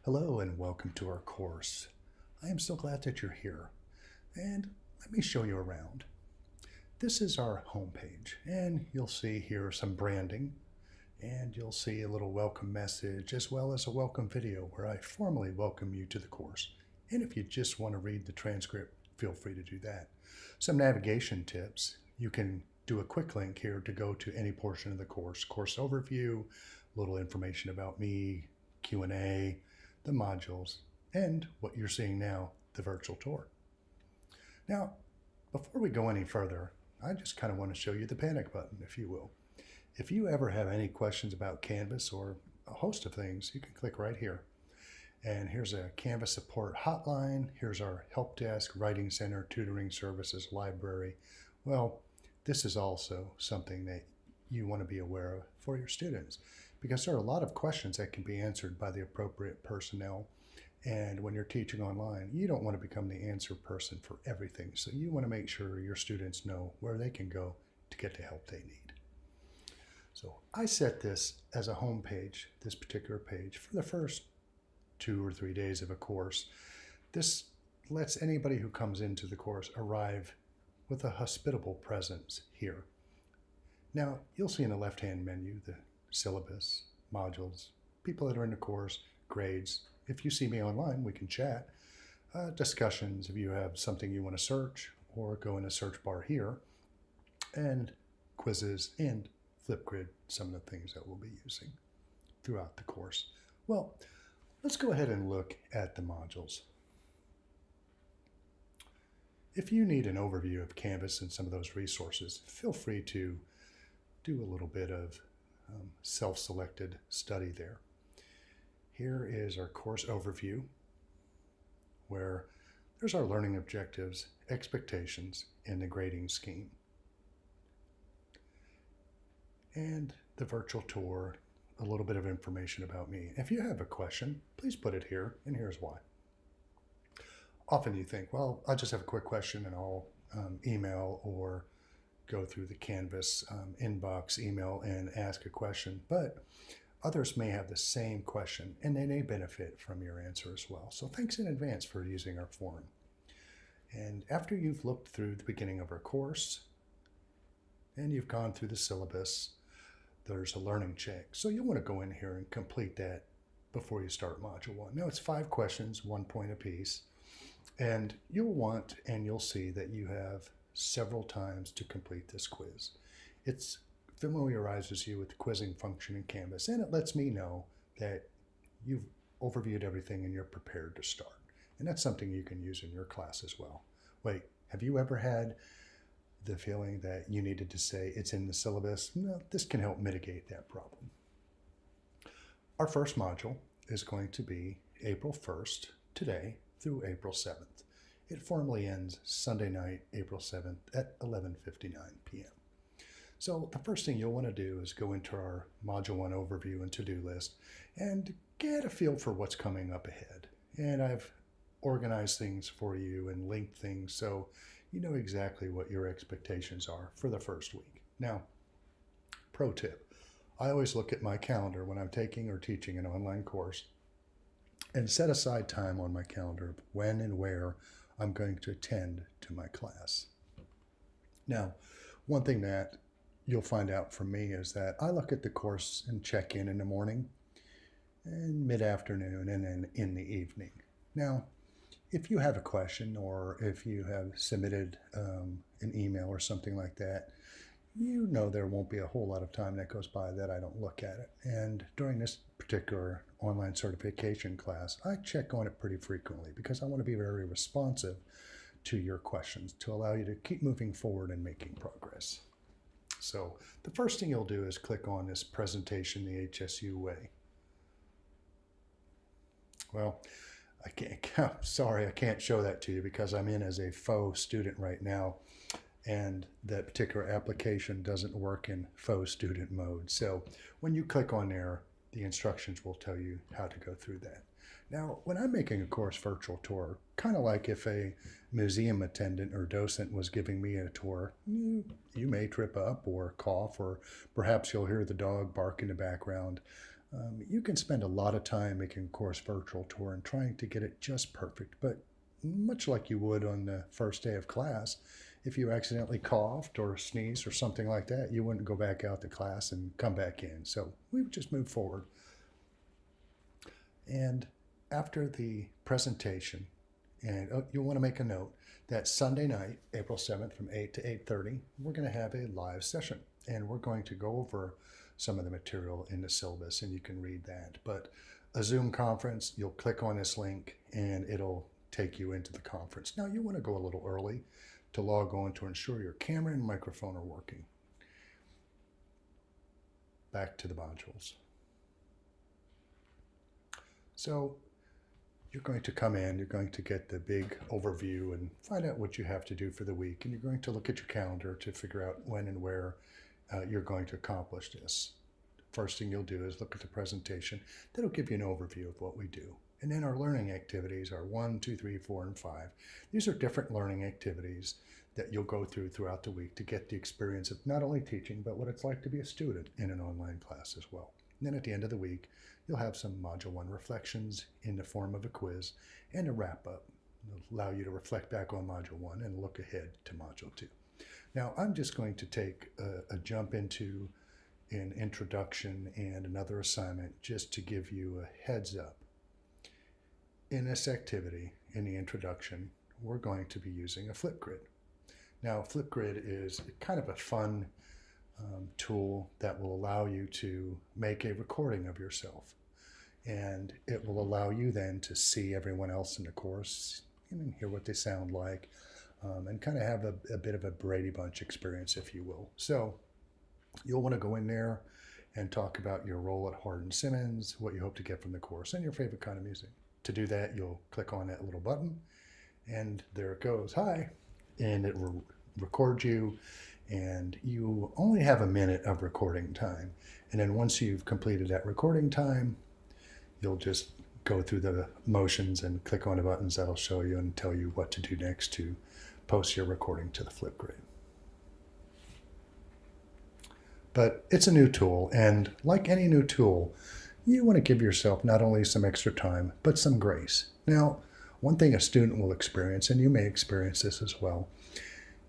Hello and welcome to our course. I am so glad that you're here. And let me show you around. This is our homepage, and you'll see here some branding, and you'll see a little welcome message as well as a welcome video where I formally welcome you to the course. And if you just want to read the transcript, feel free to do that. Some navigation tips. You can do a quick link here to go to any portion of the course overview, little information about me, Q&A, the modules, and what you're seeing now, the virtual tour. Now, before we go any further, I just kind of want to show you the panic button, if you will. If you ever have any questions about Canvas or a host of things, you can click right here. And here's a Canvas support hotline. Here's our help desk, writing center, tutoring services, library. Well, this is also something that you want to be aware of for your students, because there are a lot of questions that can be answered by the appropriate personnel. And when you're teaching online, you don't want to become the answer person for everything. So you want to make sure your students know where they can go to get the help they need. So I set this as a home page, this particular page, for the first 2 or 3 days of a course. This lets anybody who comes into the course arrive with a hospitable presence here. Now, you'll see in the left-hand menu the syllabus, modules, people that are in the course, grades. If you see me online, we can chat. Discussions if you have something you want to search, or go in the search bar here, and quizzes and Flipgrid, some of the things that we'll be using throughout the course. Well, let's go ahead and look at the modules. If you need an overview of Canvas and some of those resources, feel free to do a little bit of self-selected study there. Here is our course overview, where there's our learning objectives, expectations, and the grading scheme. And the virtual tour, a little bit of information about me. If you have a question, please put it here, and here's why. Often you think, well, I just have a quick question and I'll email or go through the Canvas inbox email and ask a question, but others may have the same question and they may benefit from your answer as well. So thanks in advance for using our forum. And after you've looked through the beginning of our course and you've gone through the syllabus, there's a learning check. So you'll want to go in here and complete that before you start Module 1. Now it's 5 questions, 1 point apiece, and you'll want and you'll see that you have several times to complete this quiz. It familiarizes you with the quizzing function in Canvas, and it lets me know that you've overviewed everything and you're prepared to start. And that's something you can use in your class as well. Wait, have you ever had the feeling that you needed to say it's in the syllabus? No, this can help mitigate that problem. Our first module is going to be April 1st, today, through April 7th. It formally ends Sunday night, April 7th at 11:59 p.m. So the first thing you'll want to do is go into our Module 1 overview and to-do list and get a feel for what's coming up ahead. And I've organized things for you and linked things so you know exactly what your expectations are for the first week. Now, pro tip, I always look at my calendar when I'm taking or teaching an online course and set aside time on my calendar of when and where I'm going to attend to my class. Now, one thing that you'll find out from me is that I look at the course and check in the morning and mid-afternoon and then in the evening. Now, if you have a question or if you have submitted an email or something like that, you know there won't be a whole lot of time that goes by that I don't look at it. And during this particular online certification class, I check on it pretty frequently because I want to be very responsive to your questions to allow you to keep moving forward and making progress. So the first thing you'll do is click on this presentation the HSU way. Well, I'm sorry, I can't show that to you because I'm in as a faux student right now, and that particular application doesn't work in faux student mode. So when you click on there, the instructions will tell you how to go through that. Now, when I'm making a course virtual tour, kind of like if a museum attendant or docent was giving me a tour, you may trip up or cough, or perhaps you'll hear the dog bark in the background. You can spend a lot of time making a course virtual tour and trying to get it just perfect, but much like you would on the first day of class, if you accidentally coughed or sneezed or something like that, you wouldn't go back out to class and come back in. So we would just move forward. And after the presentation, and you'll want to make a note that Sunday night, April 7th from 8 to 8:30, we're going to have a live session. And we're going to go over some of the material in the syllabus, and you can read that. But a Zoom conference, you'll click on this link, and it'll take you into the conference. Now, you want to go a little early to log on to ensure your camera and microphone are working. Back to the modules. So you're going to come in, you're going to get the big overview and find out what you have to do for the week. And you're going to look at your calendar to figure out when and where you're going to accomplish this. First thing you'll do is look at the presentation. That'll give you an overview of what we do. And then our learning activities are 1, 2, 3, 4, and 5. These are different learning activities that you'll go through throughout the week to get the experience of not only teaching, but what it's like to be a student in an online class as well. And then at the end of the week, you'll have some Module 1 reflections in the form of a quiz and a wrap-up. It'll allow you to reflect back on Module 1 and look ahead to Module 2. Now, I'm just going to take a jump into an introduction and another assignment just to give you a heads up. In this activity, in the introduction, we're going to be using a Flipgrid. Now, Flipgrid is kind of a fun tool that will allow you to make a recording of yourself. And it will allow you then to see everyone else in the course and hear what they sound like, and kind of have a bit of a Brady Bunch experience, if you will. So you'll want to go in there and talk about your role at Hardin-Simmons, what you hope to get from the course, and your favorite kind of music. To do that, you'll click on that little button, and there it goes, hi, and it will record you, and you only have a minute of recording time. And then once you've completed that recording time, you'll just go through the motions and click on the buttons that'll show you and tell you what to do next to post your recording to the Flipgrid. But it's a new tool, and like any new tool, you want to give yourself not only some extra time, but some grace. Now, one thing a student will experience, and you may experience this as well,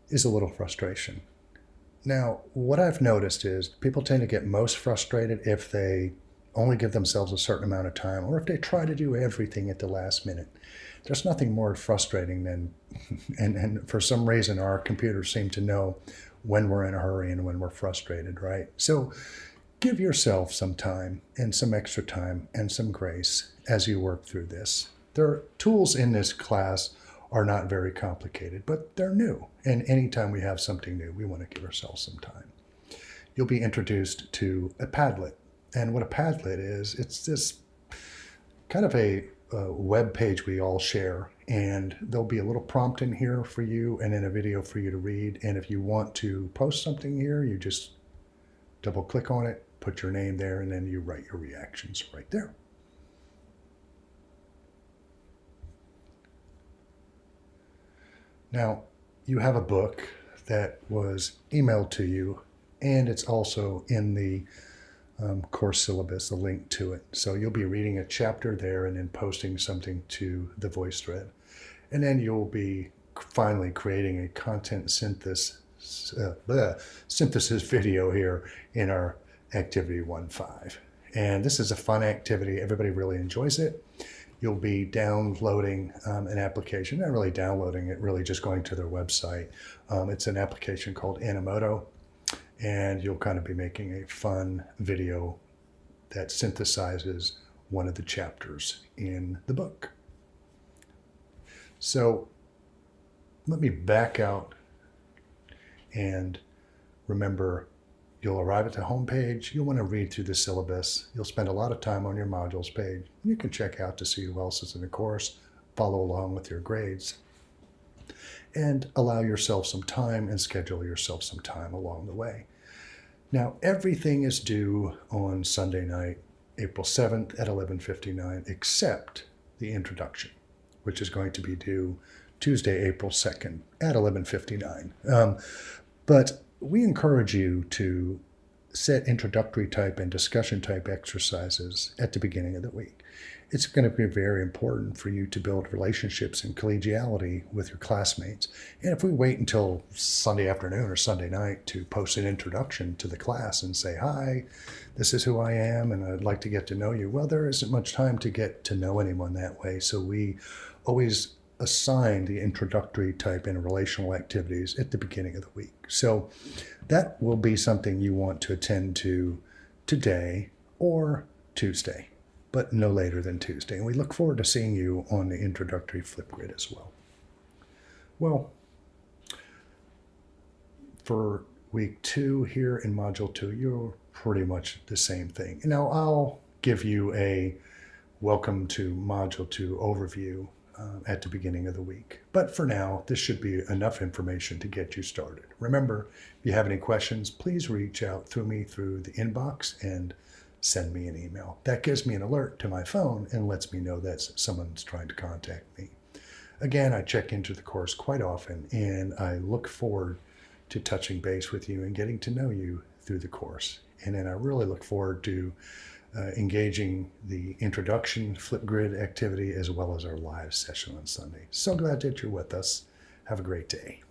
is a little frustration. Now, what I've noticed is people tend to get most frustrated if they only give themselves a certain amount of time, or if they try to do everything at the last minute. There's nothing more frustrating than, and for some reason our computers seem to know when we're in a hurry and when we're frustrated, right? So give yourself some time and some extra time and some grace as you work through this. Their tools in this class are not very complicated, but they're new. And anytime we have something new, we want to give ourselves some time. You'll be introduced to a Padlet. And what a Padlet is, it's this kind of a web page we all share. And there'll be a little prompt in here for you and then a video for you to read. And if you want to post something here, you just double click on it, put your name there, and then you write your reactions right there. Now, you have a book that was emailed to you, and it's also in the course syllabus, a link to it. So you'll be reading a chapter there and then posting something to the VoiceThread. And then you'll be finally creating a content synthesis video here in our Activity 1.5. And this is a fun activity. Everybody really enjoys it. You'll be downloading an application, not really downloading it, really just going to their website. It's an application called Animoto, and you'll kind of be making a fun video that synthesizes one of the chapters in the book. So let me back out and remember, you'll arrive at the home page. You'll want to read through the syllabus. You'll spend a lot of time on your modules page. You can check out to see who else is in the course, follow along with your grades, and allow yourself some time and schedule yourself some time along the way. Now, everything is due on Sunday night, April 7th at 11:59, except the introduction, which is going to be due Tuesday, April 2nd at 11:59. But we encourage you to set introductory type and discussion type exercises at the beginning of the week. It's going to be very important for you to build relationships and collegiality with your classmates. And if we wait until Sunday afternoon or Sunday night to post an introduction to the class and say, hi, this is who I am and I'd like to get to know you, well, there isn't much time to get to know anyone that way. So we always assign the introductory type and relational activities at the beginning of the week. So that will be something you want to attend to today or Tuesday, but no later than Tuesday. And we look forward to seeing you on the introductory Flipgrid as well. Well, for week 2 here in Module 2, you're pretty much the same thing. Now, I'll give you a welcome to Module 2 overview at the beginning of the week. But for now, this should be enough information to get you started. Remember, if you have any questions, please reach out through me through the inbox and send me an email. That gives me an alert to my phone and lets me know that someone's trying to contact me. Again, I check into the course quite often, and I look forward to touching base with you and getting to know you through the course. And then I really look forward to engaging the introduction Flipgrid activity as well as our live session on Sunday. So glad that you're with us. Have a great day.